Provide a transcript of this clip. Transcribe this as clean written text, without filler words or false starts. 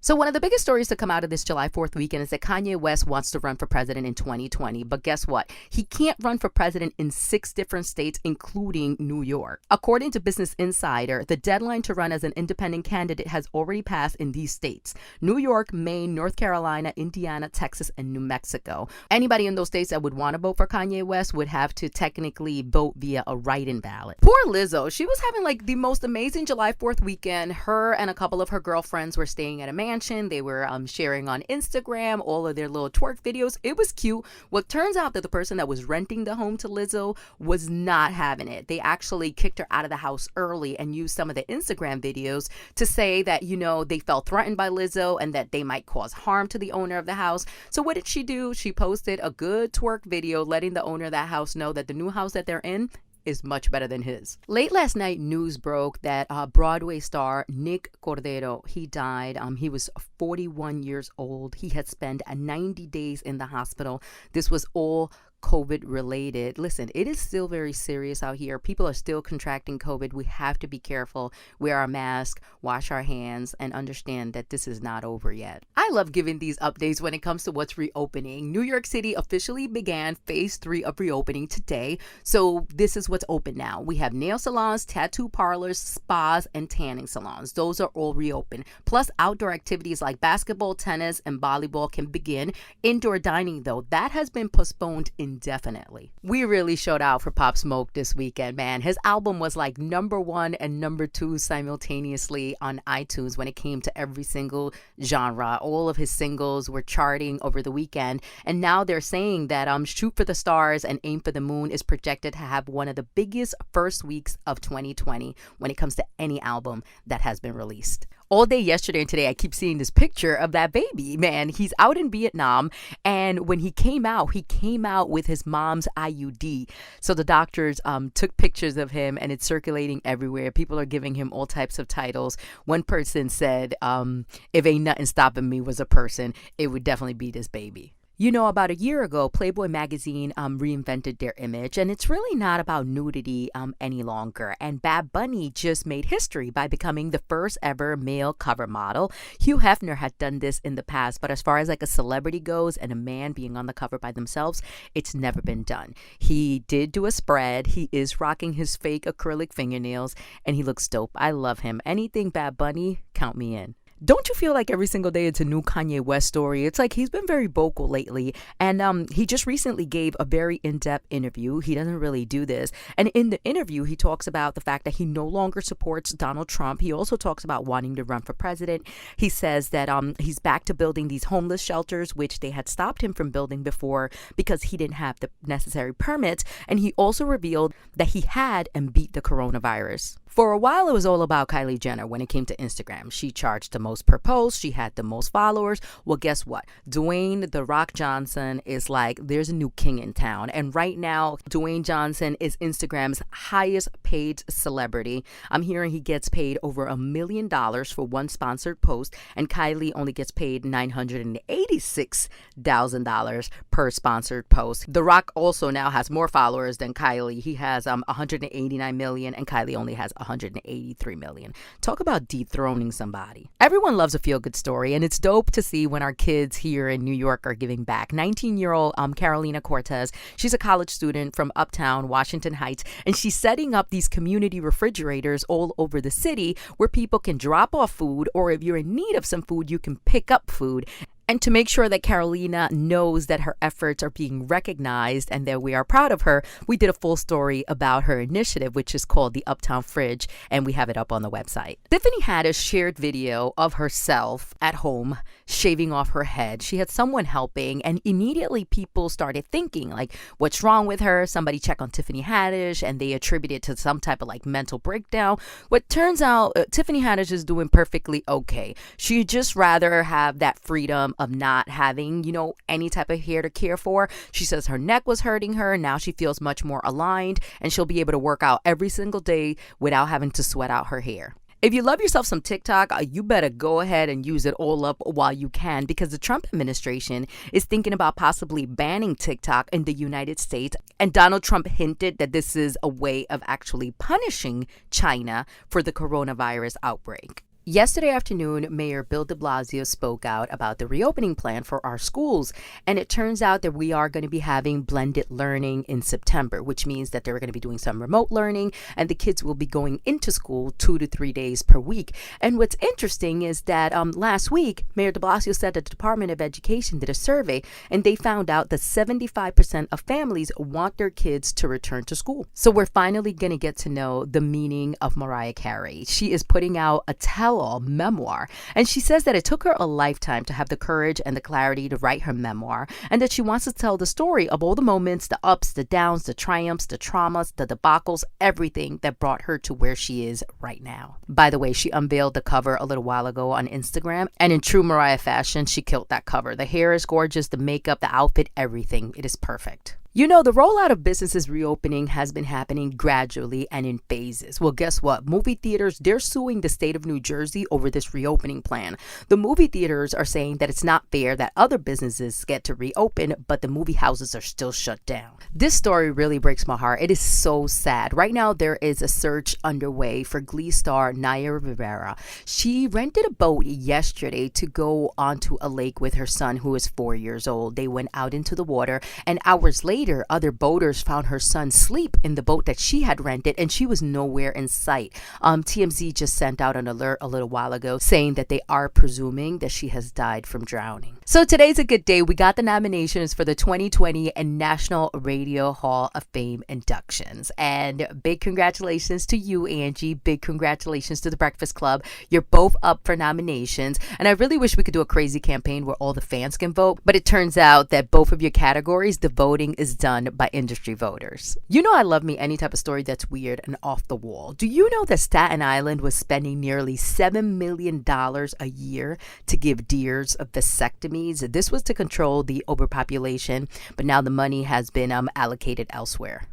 So one of the biggest stories to come out of this July 4th weekend is that Kanye West wants to run for president in 2020. But guess what? He can't run for president in 6 different states, including New York. According to Business Insider, the deadline to run as an independent candidate has already passed in these states: New York, Maine, North Carolina, Indiana, Texas, and New Mexico. Anybody in those states that would want to vote for Kanye West would have to technically vote via a write-in ballot. Poor Lizzo. She was having like the most amazing July 4th weekend. Her and a couple of her girlfriends were staying at a mansion. They were sharing on Instagram all of their little twerk videos. It was cute. Well, it turns out that the person that was renting the home to Lizzo was not having it. They actually kicked her out of the house early and used some of the Instagram videos to say that, they felt threatened by Lizzo and that they might cause harm to the owner of the house. So what did she do? She posted a good twerk video letting the owner of that house know that the new house that they're in is much better than his. Late last night, news broke that Broadway star Nick Cordero, he died. He was 41 years old. He had spent 90 days in the hospital. This was all COVID related. Listen, it is still very serious out here. People are still contracting COVID. We have to be careful, wear our mask, wash our hands, and understand that this is not over yet. I love giving these updates when it comes to what's reopening. New York City officially began phase 3 of reopening today. So this is what's open now. We have nail salons, tattoo parlors, spas, and tanning salons. Those are all reopened. Plus, outdoor activities like basketball, tennis, and volleyball can begin. Indoor dining, though, that has been postponed indefinitely. We really showed out for Pop Smoke this weekend, man. His album was like #1 and #2 simultaneously on iTunes when it came to every single genre. All of his singles were charting over the weekend, and now they're saying that Shoot for the Stars and Aim for the Moon is projected to have one of the biggest first weeks of 2020 when it comes to any album that has been released. All day yesterday and today, I keep seeing this picture of that baby, man. He's out in Vietnam, and when he came out with his mom's IUD. So the doctors took pictures of him, and it's circulating everywhere. People are giving him all types of titles. One person said, if ain't nothing stopping me was a person, it would definitely be this baby. About a year ago, Playboy magazine reinvented their image, and it's really not about nudity any longer. And Bad Bunny just made history by becoming the first ever male cover model. Hugh Hefner had done this in the past, but as far as like a celebrity goes and a man being on the cover by themselves, it's never been done. He did do a spread. He is rocking his fake acrylic fingernails, and he looks dope. I love him. Anything Bad Bunny, count me in. Don't you feel like every single day it's a new Kanye West story? It's like he's been very vocal lately, and he just recently gave a very in-depth interview. He doesn't really do this. And in the interview, he talks about the fact that he no longer supports Donald Trump. He also talks about wanting to run for president. He says that he's back to building these homeless shelters, which they had stopped him from building before because he didn't have the necessary permits. And he also revealed that he had and beat the coronavirus. For a while, it was all about Kylie Jenner when it came to Instagram. She charged the most per post. She had the most followers. Well, guess what? Dwayne "The Rock" Johnson is like, there's a new king in town. And right now, Dwayne Johnson is Instagram's highest paid celebrity. I'm hearing he gets paid over $1 million for one sponsored post. And Kylie only gets paid $986,000 per sponsored post. The Rock also now has more followers than Kylie. He has 189 million, and Kylie only has 183 million. Talk about dethroning somebody. Everyone loves a feel-good story, and it's dope to see when our kids here in New York are giving back. 19-year-old Carolina Cortez, she's a college student from uptown Washington Heights, and she's setting up these community refrigerators all over the city where people can drop off food, or if you're in need of some food, you can pick up food. And to make sure that Carolina knows that her efforts are being recognized and that we are proud of her, we did a full story about her initiative, which is called the Uptown Fridge, and we have it up on the website. Tiffany Haddish shared video of herself at home shaving off her head. She had someone helping, and immediately people started thinking, like, what's wrong with her? Somebody check on Tiffany Haddish, and they attribute it to some type of like mental breakdown. What turns out, Tiffany Haddish is doing perfectly okay. She'd just rather have that freedom of not having, any type of hair to care for. She says her neck was hurting her. Now she feels much more aligned, and she'll be able to work out every single day without having to sweat out her hair. If you love yourself some TikTok, you better go ahead and use it all up while you can, because the Trump administration is thinking about possibly banning TikTok in the United States. And Donald Trump hinted that this is a way of actually punishing China for the coronavirus outbreak. Yesterday afternoon, Mayor Bill de Blasio spoke out about the reopening plan for our schools. And it turns out that we are going to be having blended learning in September, which means that they're going to be doing some remote learning and the kids will be going into school 2 to 3 days per week. And what's interesting is that last week, Mayor de Blasio said that the Department of Education did a survey and they found out that 75% of families want their kids to return to school. So we're finally going to get to know the meaning of Mariah Carey. She is putting out a tell-all memoir, and she says that it took her a lifetime to have the courage and the clarity to write her memoir, and that she wants to tell the story of all the moments, the ups, the downs, the triumphs, the traumas, the debacles, everything that brought her to where she is right now. By the way, she unveiled the cover a little while ago on Instagram, and in true Mariah fashion, she killed that cover. The hair is gorgeous, the makeup, the outfit, everything. It is perfect. You know, the rollout of businesses reopening has been happening gradually and in phases. Well, guess what? Movie theaters, they're suing the state of New Jersey over this reopening plan. The movie theaters are saying that it's not fair that other businesses get to reopen, but the movie houses are still shut down. This story really breaks my heart. It is so sad. Right now, there is a search underway for Glee star Naya Rivera. She rented a boat yesterday to go onto a lake with her son, who is 4 years old. They went out into the water, and hours later, other boaters found her son asleep in the boat that she had rented, and she was nowhere in sight. TMZ just sent out an alert a little while ago saying that they are presuming that she has died from drowning. So today's a good day. We got the nominations for the 2020 and National Radio Hall of Fame inductions. And big congratulations to you, Angie. Big congratulations to the Breakfast Club. You're both up for nominations. And I really wish we could do a crazy campaign where all the fans can vote. But it turns out that both of your categories, the voting is done by industry voters. You know I love me any type of story that's weird and off the wall. Do you know that Staten Island was spending nearly $7 million a year to give deers vasectomies? This was to control the overpopulation, but now the money has been allocated elsewhere.